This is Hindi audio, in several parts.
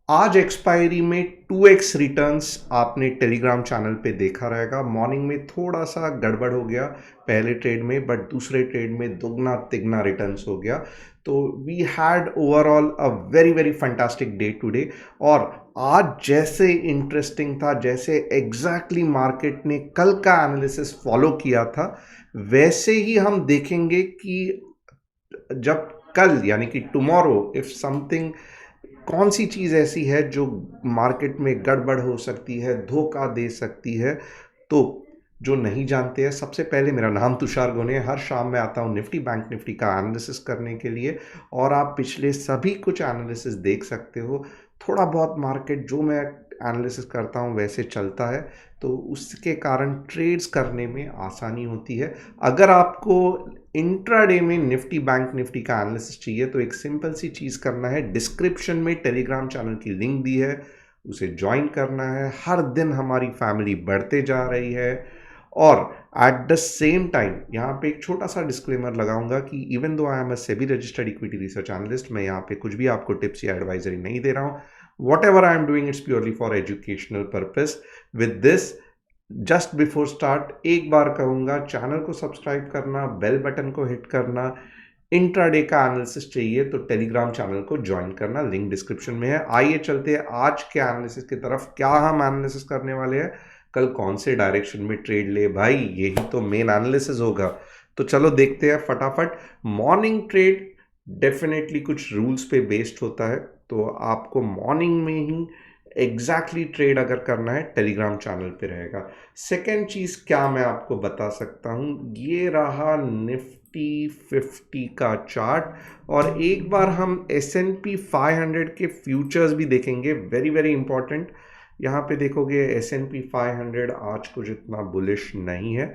आज एक्सपायरी में 2x रिटर्न्स आपने टेलीग्राम चैनल पे देखा रहेगा। मॉर्निंग में थोड़ा सा गड़बड़ हो गया पहले ट्रेड में, बट दूसरे ट्रेड में दुगना तिगना रिटर्न्स हो गया। तो we had overall a very very fantastic day today. और आज जैसे इंटरेस्टिंग था, जैसे एग्जैक्टली मार्केट ने कल का एनालिसिस फॉलो किया था, वैसे ही हम देखेंगे कि जब कल यानी कि टुमारो इफ समथिंग, कौन सी चीज़ ऐसी है जो मार्केट में गड़बड़ हो सकती है, धोखा दे सकती है। तो जो नहीं जानते हैं, सबसे पहले मेरा नाम तुषार गोने है। हर शाम मैं आता हूँ निफ्टी बैंक निफ्टी का एनालिसिस करने के लिए, और आप पिछले सभी कुछ एनालिसिस देख सकते हो। थोड़ा बहुत मार्केट जो मैं एनालिसिस करता हूँ वैसे चलता है, तो उसके कारण ट्रेड्स करने में आसानी होती है। अगर आपको इंट्राडे में निफ्टी बैंक निफ्टी का एनालिसिस चाहिए तो एक सिंपल सी चीज़ करना है, डिस्क्रिप्शन में टेलीग्राम चैनल की लिंक दी है, उसे ज्वाइन करना है। हर दिन हमारी फैमिली बढ़ते जा रही है। और एट द सेम टाइम यहाँ पे एक छोटा सा डिस्क्लेमर लगाऊंगा कि even though I am a SEBI registered equity research analyst, मैं यहाँ पे कुछ भी आपको टिप्स या एडवाइजरी नहीं दे रहा हूँ। What ever I am doing it's purely for educational purpose. With this, just before start एक बार कहूँगा, चैनल को सब्सक्राइब करना, बेल बटन को हिट करना। इंट्राडे का एनालिसिस चाहिए तो टेलीग्राम चैनल को ज्वाइन करना, लिंक डिस्क्रिप्शन में है। आइए चलते हैं आज के एनालिसिस की तरफ। क्या हम एनालिसिस करने वाले हैं, कल कौन से डायरेक्शन में ट्रेड ले, भाई यही तो मेन एनालिसिस होगा। तो चलो देखते हैं फटाफट। मॉर्निंग ट्रेड डेफिनेटली कुछ रूल्स पे बेस्ड होता है, तो आपको मॉर्निंग में ही एग्जैक्टली ट्रेड अगर करना है टेलीग्राम चैनल पे रहेगा। सेकेंड चीज़ क्या मैं आपको बता सकता हूँ, ये रहा निफ्टी 50 का चार्ट। और एक बार हम S&P 500 के फ्यूचर्स भी देखेंगे, वेरी वेरी इंपॉर्टेंट। यहाँ पे देखोगे S&P 500 आज कुछ इतना बुलिश नहीं है,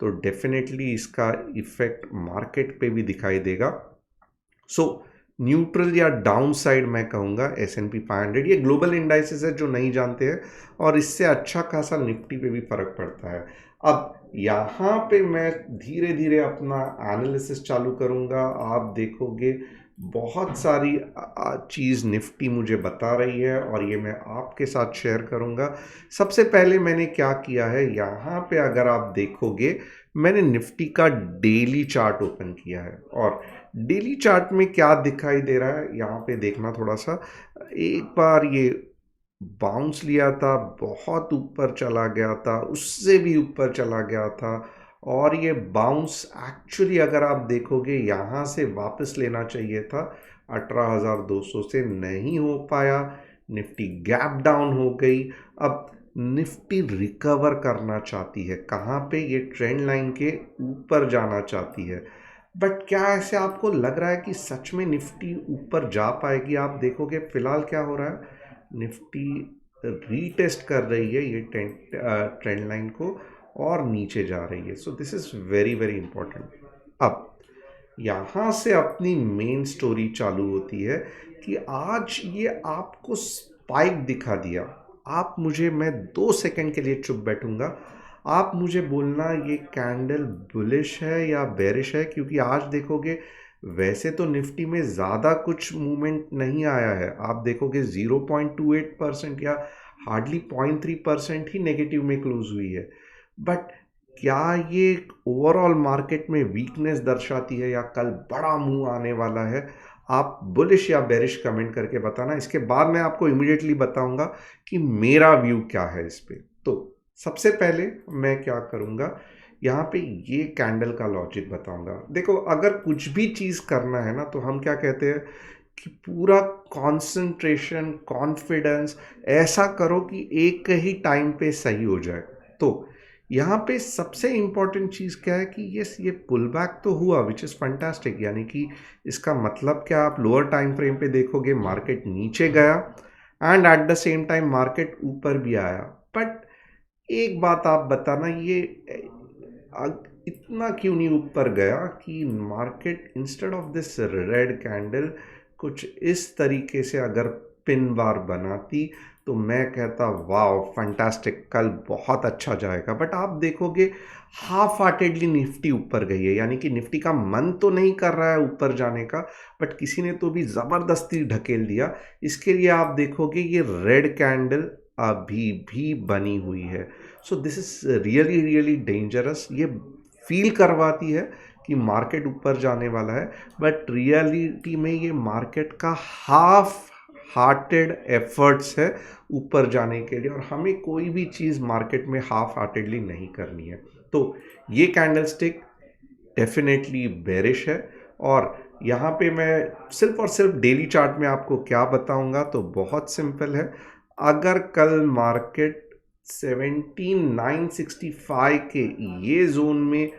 तो डेफिनेटली इसका इफेक्ट मार्केट पे भी दिखाई देगा। सो न्यूट्रल या डाउन साइड मैं कहूँगा S&P 500। ये ग्लोबल इंडाइसेस है जो नहीं जानते हैं, और इससे अच्छा खासा निफ्टी पे भी फर्क पड़ता है। अब यहाँ पे मैं धीरे धीरे अपना एनालिसिस चालू करूँगा। आप देखोगे बहुत सारी चीज़ निफ्टी मुझे बता रही है, और ये मैं आपके साथ शेयर करूँगा। सबसे पहले मैंने क्या किया है, यहाँ पे अगर आप देखोगे मैंने निफ्टी का डेली चार्ट ओपन किया है, और डेली चार्ट में क्या दिखाई दे रहा है यहाँ पे देखना थोड़ा सा। एक बार ये बाउंस लिया था, बहुत ऊपर चला गया था, उससे भी ऊपर चला गया था, और ये बाउंस एक्चुअली अगर आप देखोगे यहाँ से वापस लेना चाहिए था 18,200 से, नहीं हो पाया। निफ्टी गैप डाउन हो गई। अब निफ्टी रिकवर करना चाहती है कहाँ पे, ये ट्रेंड लाइन के ऊपर जाना चाहती है। बट क्या ऐसे आपको लग रहा है कि सच में निफ्टी ऊपर जा पाएगी? आप देखोगे फिलहाल क्या हो रहा है, निफ्टी रीटेस्ट कर रही है ये ट्रेंड लाइन को, और नीचे जा रही है। So this is very very important. अब यहाँ से अपनी मेन स्टोरी चालू होती है कि आज ये आपको स्पाइक दिखा दिया। आप मुझे, मैं 2 सेकंड के लिए चुप बैठूंगा, आप मुझे बोलना ये कैंडल बुलिश है या बेरिश है। क्योंकि आज देखोगे वैसे तो निफ्टी में ज़्यादा कुछ मूवमेंट नहीं आया है। आप देखोगे 0.28% या हार्डली 0.3% ही नेगेटिव में क्लोज हुई है। बट क्या ये ओवरऑल मार्केट में वीकनेस दर्शाती है, या कल बड़ा मूव आने वाला है? आप बुलिश या बेरिश कमेंट करके बताना। इसके बाद मैं आपको इमीडिएटली बताऊंगा कि मेरा व्यू क्या है इस पे। तो सबसे पहले मैं क्या करूंगा, यहाँ पे ये कैंडल का लॉजिक बताऊंगा। देखो, अगर कुछ भी चीज़ करना है ना, तो हम क्या कहते हैं कि पूरा कंसंट्रेशन, कॉन्फिडेंस ऐसा करो कि एक ही टाइम पे सही हो जाए। तो यहाँ पे सबसे इम्पॉर्टेंट चीज़ क्या है कि ये पुल बैक तो हुआ, विच इज़ फंटास्टिक। यानी कि इसका मतलब क्या, आप लोअर टाइम फ्रेम पे देखोगे मार्केट नीचे गया, and eight the same time market ऊपर भी आया। बट एक बात आप बताना, ये इतना क्यों नहीं ऊपर गया कि market instead of this red candle कुछ इस तरीके से अगर पिन बार बनाती तो मैं कहता वाह फैंटास्टिक, कल बहुत अच्छा जाएगा। बट आप देखोगे हाफ हार्टेडली निफ्टी ऊपर गई है, यानी कि निफ्टी का मन तो नहीं कर रहा है ऊपर जाने का, बट किसी ने तो भी ज़बरदस्ती ढकेल दिया। इसके लिए आप देखोगे ये रेड कैंडल अभी भी बनी हुई है। So this is really really dangerous. ये फील करवाती है कि मार्केट ऊपर जाने वाला है, बट रियलिटी में ये मार्केट का हाफ हार्टेड एफर्ट्स है ऊपर जाने के लिए, और हमें कोई भी चीज़ मार्केट में हाफ हार्टेडली नहीं करनी है। तो ये कैंडल स्टिक डेफिनेटली बेरिश है। और यहाँ पे मैं सिर्फ और सिर्फ डेली चार्ट में आपको क्या बताऊंगा, तो बहुत सिंपल है। अगर कल मार्केट 17,965 के ये जोन में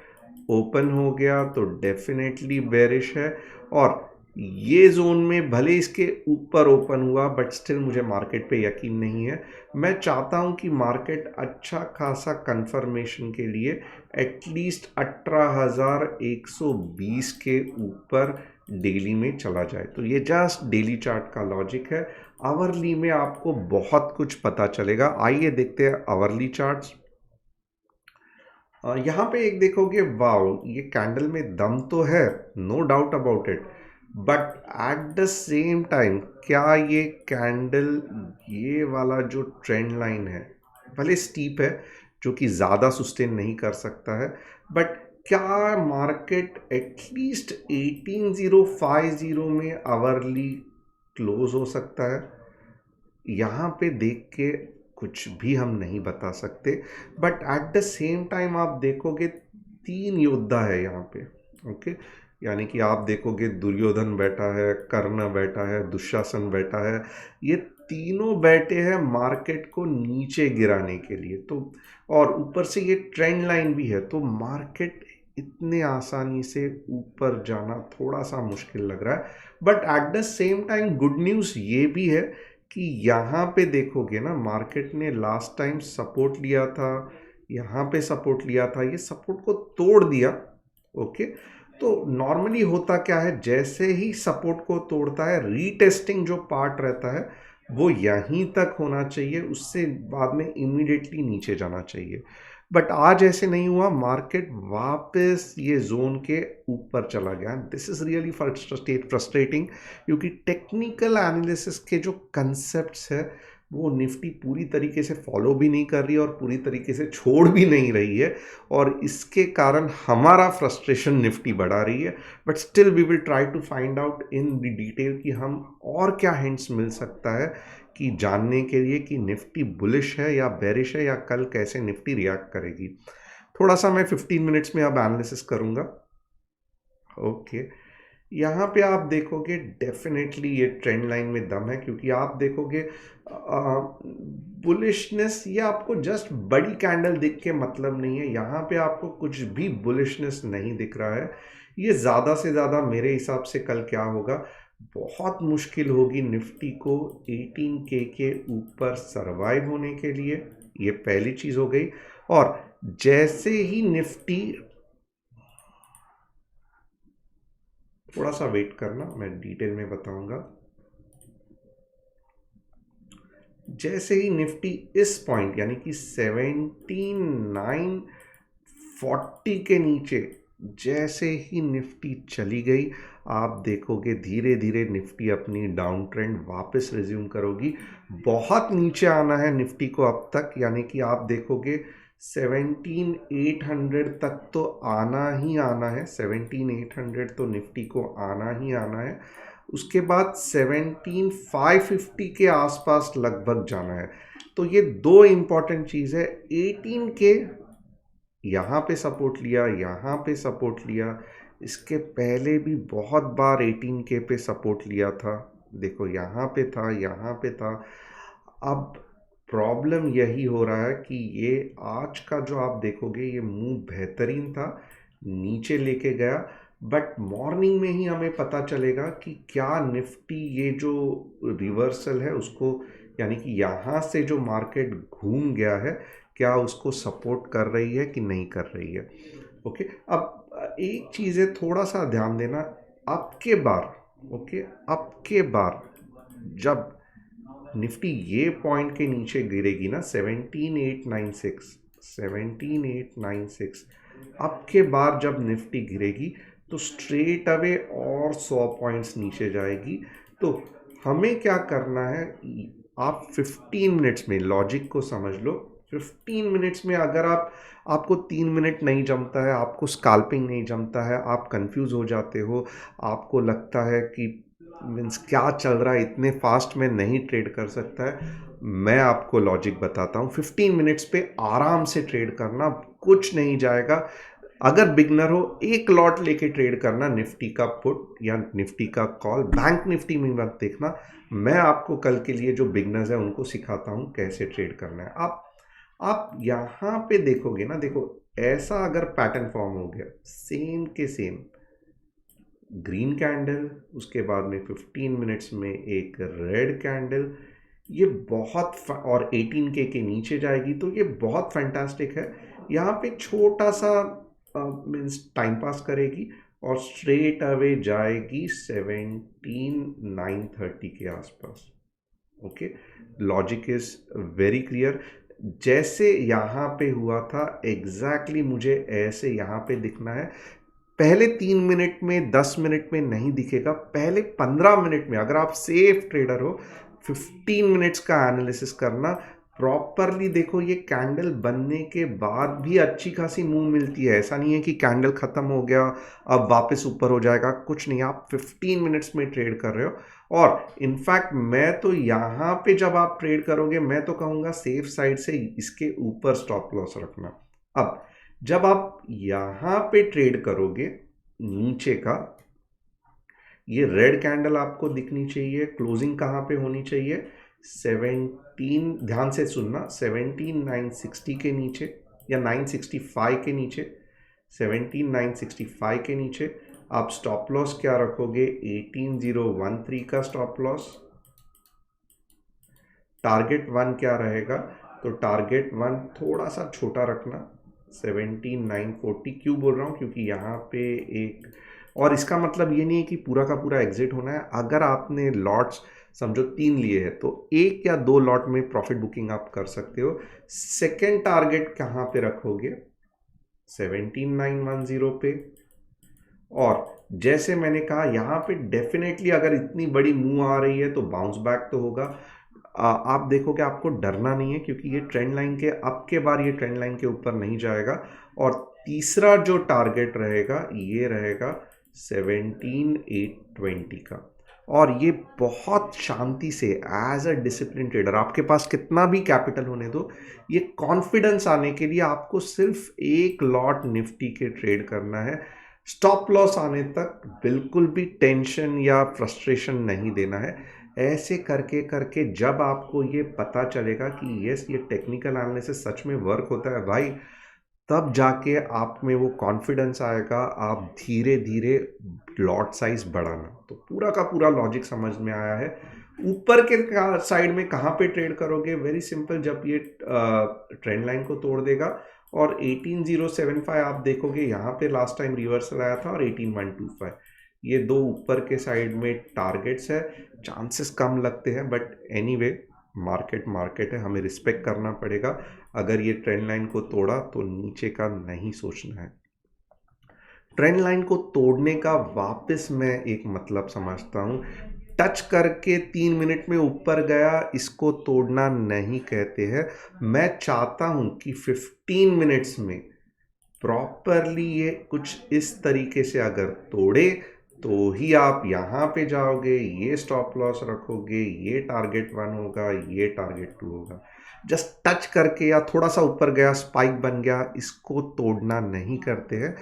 ओपन हो गया तो डेफिनेटली बेरिश है, और ये जोन में भले इसके ऊपर ओपन हुआ बट स्टिल मुझे मार्केट पे यकीन नहीं है। मैं चाहता हूँ कि मार्केट अच्छा खासा कंफर्मेशन के लिए एटलीस्ट 18,120 के ऊपर डेली में चला जाए। तो ये जस्ट डेली चार्ट का लॉजिक है। आवरली में आपको बहुत कुछ पता चलेगा। आइए देखते हैं आवरली चार्ट्स। यहाँ पे एक देखोगे, वाओ ये कैंडल में दम तो है, no doubt about it, but at the same time क्या ये कैंडल, ये वाला जो ट्रेंड लाइन है भले स्टीप है, जो कि ज़्यादा सस्टेन नहीं कर सकता है, बट क्या मार्केट एटलीस्ट 18,050 में आवरली क्लोज हो सकता है? यहाँ पे देख के कुछ भी हम नहीं बता सकते, but at the same time आप देखोगे तीन योद्धा है यहाँ पे। ओके, यानी कि आप देखोगे दुर्योधन बैठा है, कर्ण बैठा है, दुशासन बैठा है, ये तीनों बैठे हैं मार्केट को नीचे गिराने के लिए। तो और ऊपर से ये ट्रेंड लाइन भी है, तो मार्केट इतने आसानी से ऊपर जाना थोड़ा सा मुश्किल लग रहा है। But at the same time good news ये भी है कि यहाँ पे देखोगे ना, मार्केट ने लास्ट टाइम सपोर्ट लिया था, यहाँ पे सपोर्ट लिया था, ये सपोर्ट को तोड़ दिया। ओके, तो नॉर्मली होता क्या है, जैसे ही सपोर्ट को तोड़ता है रीटेस्टिंग जो पार्ट रहता है वो यहीं तक होना चाहिए, उससे बाद में इमीडिएटली नीचे जाना चाहिए। बट आज ऐसे नहीं हुआ, मार्केट वापस ये जोन के ऊपर चला गया। दिस इज़ रियली फ्रस्ट्रेटिंग, क्योंकि टेक्निकल एनालिसिस के जो कंसेप्ट्स है वो निफ्टी पूरी तरीके से फॉलो भी नहीं कर रही है और पूरी तरीके से छोड़ भी नहीं रही है, और इसके कारण हमारा फ्रस्ट्रेशन निफ्टी बढ़ा रही है। But still we will try to find out in detail कि हम और क्या हिंट्स मिल सकता है कि जानने के लिए कि निफ्टी बुलिश है या बेरिश है, या कल कैसे निफ्टी रिएक्ट करेगी। थोड़ा सा मैं 15 मिनट्स में अब एनालिसिस करूँगा। ओके, यहाँ पे आप देखोगे डेफिनेटली ये ट्रेंड लाइन में दम है, क्योंकि आप देखोगे बुलिशनेस, ये आपको जस्ट बड़ी कैंडल दिख के मतलब नहीं है, यहाँ पे आपको कुछ भी बुलिशनेस नहीं दिख रहा है। ये ज़्यादा से ज़्यादा मेरे हिसाब से कल क्या होगा, बहुत मुश्किल होगी निफ्टी को 18K के ऊपर सरवाइव होने के लिए। ये पहली चीज़ हो गई। और जैसे ही निफ्टी, थोड़ा सा वेट करना, मैं डिटेल में बताऊंगा। जैसे ही निफ्टी इस पॉइंट यानी कि 17,940 के नीचे जैसे ही निफ्टी चली गई, आप देखोगे धीरे धीरे निफ्टी अपनी डाउन ट्रेंड वापस रिज्यूम करोगी। बहुत नीचे आना है निफ्टी को अब तक, यानी कि आप देखोगे 17,800 तक तो आना ही आना है। 17,800 तो निफ्टी को आना ही आना है। उसके बाद 17,550 के आसपास लगभग जाना है। तो ये दो इम्पॉर्टेंट चीज़ है। 18K यहाँ पे सपोर्ट लिया, यहाँ पे सपोर्ट लिया, इसके पहले भी बहुत बार 18K पे सपोर्ट लिया था। देखो यहाँ पे था, यहाँ पे था। अब प्रॉब्लम यही हो रहा है कि ये आज का जो आप देखोगे ये मूव बेहतरीन था, नीचे लेके गया, बट मॉर्निंग में ही हमें पता चलेगा कि क्या निफ्टी ये जो रिवर्सल है उसको, यानी कि यहाँ से जो मार्केट घूम गया है, क्या उसको सपोर्ट कर रही है कि नहीं कर रही है। ओके, अब एक चीज़ है, थोड़ा सा ध्यान देना। अब के बार, ओके, अब के बार जब निफ्टी ये पॉइंट के नीचे गिरेगी ना 17896, 17896, अब के बाद जब निफ्टी गिरेगी तो स्ट्रेट अवे और 100 पॉइंट्स नीचे जाएगी। तो हमें क्या करना है, आप 15 मिनट्स में लॉजिक को समझ लो। 15 मिनट्स में अगर आपको 3 मिनट नहीं जमता है, आपको स्काल्पिंग नहीं जमता है, आप कंफ्यूज हो जाते हो, आपको लगता है कि मीन्स क्या चल रहा है, इतने फास्ट में नहीं ट्रेड कर सकता है, मैं आपको लॉजिक बताता हूँ। 15 मिनट्स पे आराम से ट्रेड करना, कुछ नहीं जाएगा। अगर बिगनर हो, एक लॉट लेके ट्रेड करना, निफ्टी का पुट या निफ्टी का कॉल। बैंक निफ्टी में मत देखना। मैं आपको कल के लिए जो बिगनर्स है उनको सिखाता हूँ कैसे ट्रेड करना है। आप यहाँ पे देखोगे ना, देखो ऐसा अगर पैटर्न फॉर्म हो गया सेम के सेम, ग्रीन कैंडल, उसके बाद में 15 मिनट्स में एक रेड कैंडल, ये और 18K के नीचे जाएगी तो ये बहुत फैंटास्टिक है। यहाँ पे छोटा सा मीन्स टाइम पास करेगी और स्ट्रेट अवे जाएगी 17930 के आसपास। Okay, logic is very clear. जैसे यहाँ पे हुआ था एग्जैक्टली मुझे ऐसे यहाँ पे दिखना है। पहले 3 मिनट में 10 मिनट में नहीं दिखेगा, पहले 15 मिनट में। अगर आप सेफ ट्रेडर हो, 15 मिनट्स का एनालिसिस करना प्रॉपरली। देखो ये कैंडल बनने के बाद भी अच्छी खासी मूव मिलती है, ऐसा नहीं है कि कैंडल खत्म हो गया अब वापस ऊपर हो जाएगा, कुछ नहीं। आप 15 मिनट्स में ट्रेड कर रहे हो। और इनफैक्ट मैं तो यहाँ पे जब आप ट्रेड करोगे, मैं तो कहूँगा सेफ साइड से इसके ऊपर स्टॉप लॉस रखना। अब जब आप यहाँ पे ट्रेड करोगे, नीचे का ये रेड कैंडल आपको दिखनी चाहिए। क्लोजिंग कहाँ पे होनी चाहिए, 17, ध्यान से सुनना, 17960 के नीचे या 965 के नीचे, 17965 के नीचे। आप स्टॉप लॉस क्या रखोगे, 18013 का स्टॉप लॉस। टारगेट 1 क्या रहेगा, तो टारगेट 1 थोड़ा सा छोटा रखना, 17940। क्यों बोल रहा हूँ, क्योंकि यहाँ पे एक, और इसका मतलब ये नहीं है कि पूरा का पूरा एग्जिट होना है। अगर आपने लॉट्स समझो 3 लिए हैं तो 1 या 2 लॉट में प्रॉफिट बुकिंग आप कर सकते हो। सेकेंड टारगेट कहाँ पे रखोगे, 17910 पे। और जैसे मैंने कहा यहाँ पे डेफिनेटली अगर इतनी बड़ी मूव आ रही है तो बाउंस बैक तो होगा। आप देखोगे, आपको डरना नहीं है, क्योंकि ये ट्रेंड लाइन के अब के बार ये ट्रेंड लाइन के ऊपर नहीं जाएगा। और तीसरा जो टारगेट रहेगा ये रहेगा 17820 का। और ये बहुत शांति से एज अ डिसिप्लिन ट्रेडर, आपके पास कितना भी कैपिटल होने दो, ये कॉन्फिडेंस आने के लिए आपको सिर्फ एक लॉट निफ्टी के ट्रेड करना है। स्टॉप लॉस आने तक बिल्कुल भी टेंशन या फ्रस्ट्रेशन नहीं देना है। ऐसे करके करके जब आपको ये पता चलेगा कि यस ये टेक्निकल एनालिसिस सच में वर्क होता है भाई, तब जाके आप में वो कॉन्फिडेंस आएगा, आप धीरे धीरे लॉट साइज बढ़ाना। तो पूरा का पूरा लॉजिक समझ में आया है। ऊपर के साइड में कहाँ पे ट्रेड करोगे, वेरी सिंपल, जब ये ट्रेंड लाइन को तोड़ देगा और 18075 आप देखोगे यहाँ पे लास्ट टाइम रिवर्सल आया था, और 18125, ये दो ऊपर के साइड में टारगेट्स है। चांसेस कम लगते हैं, बट एनीवे मार्केट है, हमें रिस्पेक्ट करना पड़ेगा। अगर ये ट्रेंड लाइन को तोड़ा तो नीचे का नहीं सोचना है। ट्रेंड लाइन को तोड़ने का वापस मैं एक मतलब समझता हूँ, टच करके 3 मिनट में ऊपर गया, इसको तोड़ना नहीं कहते हैं। मैं चाहता हूँ कि 15 मिनट्स में प्रॉपरली ये कुछ इस तरीके से अगर तोड़े तो ही आप यहाँ पे जाओगे, ये स्टॉप लॉस रखोगे, ये टारगेट 1 होगा, ये टारगेट 2 होगा। जस्ट टच करके या थोड़ा सा ऊपर गया, स्पाइक बन गया, इसको तोड़ना नहीं करते हैं।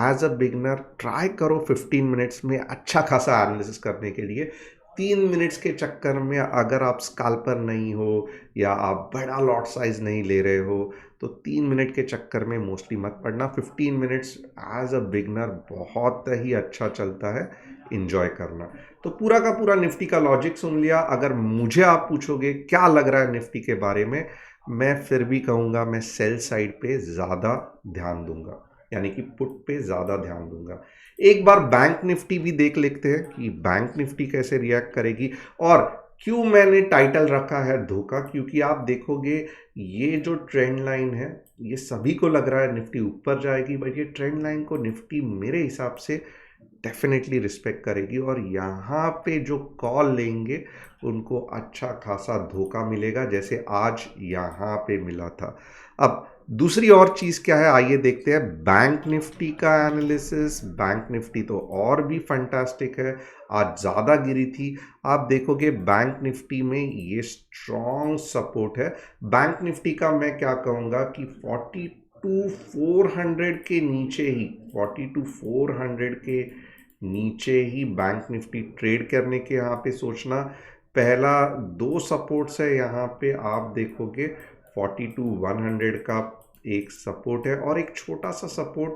एज अ बिगनर ट्राई करो 15 मिनट्स में अच्छा खासा एनालिसिस करने के लिए। 3 मिनट्स के चक्कर में अगर आप स्काल्पर नहीं हो या आप बड़ा लॉट साइज नहीं ले रहे हो तो 3 मिनट के चक्कर में मोस्टली मत पड़ना। 15 मिनट्स एज अ बिगनर बहुत ही अच्छा चलता है, इंजॉय करना। तो पूरा का पूरा निफ्टी का लॉजिक सुन लिया। अगर मुझे आप पूछोगे क्या लग रहा है निफ्टी के बारे में, मैं फिर भी कहूँगा मैं सेल साइड पे ज़्यादा ध्यान दूंगा, यानी कि पुट पे ज़्यादा ध्यान दूंगा। एक बार बैंक निफ्टी भी देख लेते हैं कि बैंक निफ्टी कैसे रिएक्ट करेगी। और क्यों मैंने टाइटल रखा है धोखा, क्योंकि आप देखोगे ये जो ट्रेंड लाइन है, ये सभी को लग रहा है निफ्टी ऊपर जाएगी, बट ये ट्रेंड लाइन को निफ्टी मेरे हिसाब से डेफिनेटली रिस्पेक्ट करेगी, और यहाँ पे जो कॉल लेंगे उनको अच्छा खासा धोखा मिलेगा, जैसे आज यहाँ पे मिला था। अब दूसरी और चीज़ क्या है, आइए देखते हैं बैंक निफ्टी का एनालिसिस। बैंक निफ्टी तो और भी फंटास्टिक है, आज ज़्यादा गिरी थी। आप देखोगे बैंक निफ्टी में ये स्ट्रॉन्ग सपोर्ट है। बैंक निफ्टी का मैं क्या कहूँगा कि 42,400 के नीचे ही, 42,400 के नीचे ही बैंक निफ्टी ट्रेड करने के यहाँ पे सोचना। पहला दो सपोर्ट्स है यहाँ पे, आप देखोगे 42,100 का एक सपोर्ट है, और एक छोटा सा सपोर्ट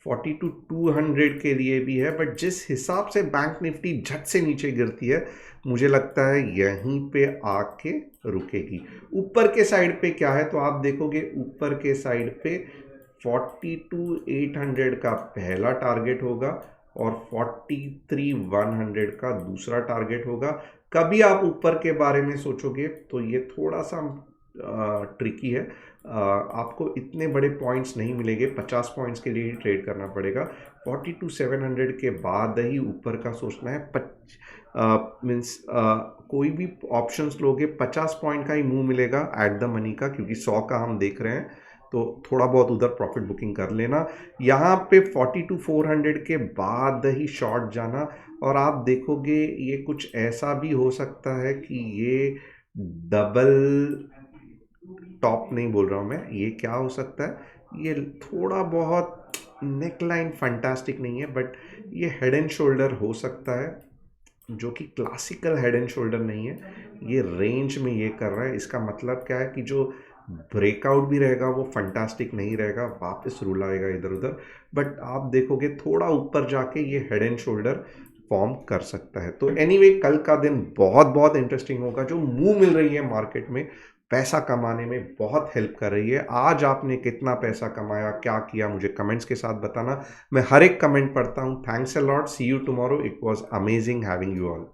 42,200 के लिए भी है। बट जिस हिसाब से बैंक निफ्टी झट से नीचे गिरती है, मुझे लगता है यहीं पे आके रुकेगी। ऊपर के साइड पे क्या है, तो आप देखोगे ऊपर के साइड पे 42,800 का पहला टारगेट होगा, और 43,100 का दूसरा टारगेट होगा। कभी आप ऊपर के बारे में सोचोगे तो ये थोड़ा सा ट्रिकी है। आपको इतने बड़े पॉइंट्स नहीं मिलेंगे, 50 पॉइंट्स के लिए ही ट्रेड करना पड़ेगा। 42,700 के बाद ही ऊपर का सोचना है। मीन्स कोई भी ऑप्शंस लोगे 50 पॉइंट का ही मुंह मिलेगा एट द मनी का, क्योंकि 100 का हम देख रहे हैं, तो थोड़ा बहुत उधर प्रॉफिट बुकिंग कर लेना। यहाँ पे 42,400 के बाद ही शॉर्ट जाना, और आप देखोगे ये कुछ ऐसा भी हो सकता है कि ये डबल टॉप नहीं बोल रहा हूँ मैं, ये क्या हो सकता है, ये थोड़ा बहुत नेक लाइन फंटास्टिक नहीं है, बट ये हेड एंड शोल्डर हो सकता है, जो कि क्लासिकल हेड एंड शोल्डर नहीं है। ये रेंज में ये कर रहा है, इसका मतलब क्या है कि जो ब्रेकआउट भी रहेगा वो फंटास्टिक नहीं रहेगा, वापस रूल आएगा इधर उधर। बट आप देखोगे थोड़ा ऊपर जाके ये हेड एंड शोल्डर फॉर्म कर सकता है। तो एनीवे कल का दिन बहुत बहुत इंटरेस्टिंग होगा। जो मूव मिल रही है मार्केट में, पैसा कमाने में बहुत हेल्प कर रही है। आज आपने कितना पैसा कमाया, क्या किया, मुझे कमेंट्स के साथ बताना। मैं हर एक कमेंट पढ़ता हूँ। Thanks a lot, see you tomorrow, it was amazing having you all.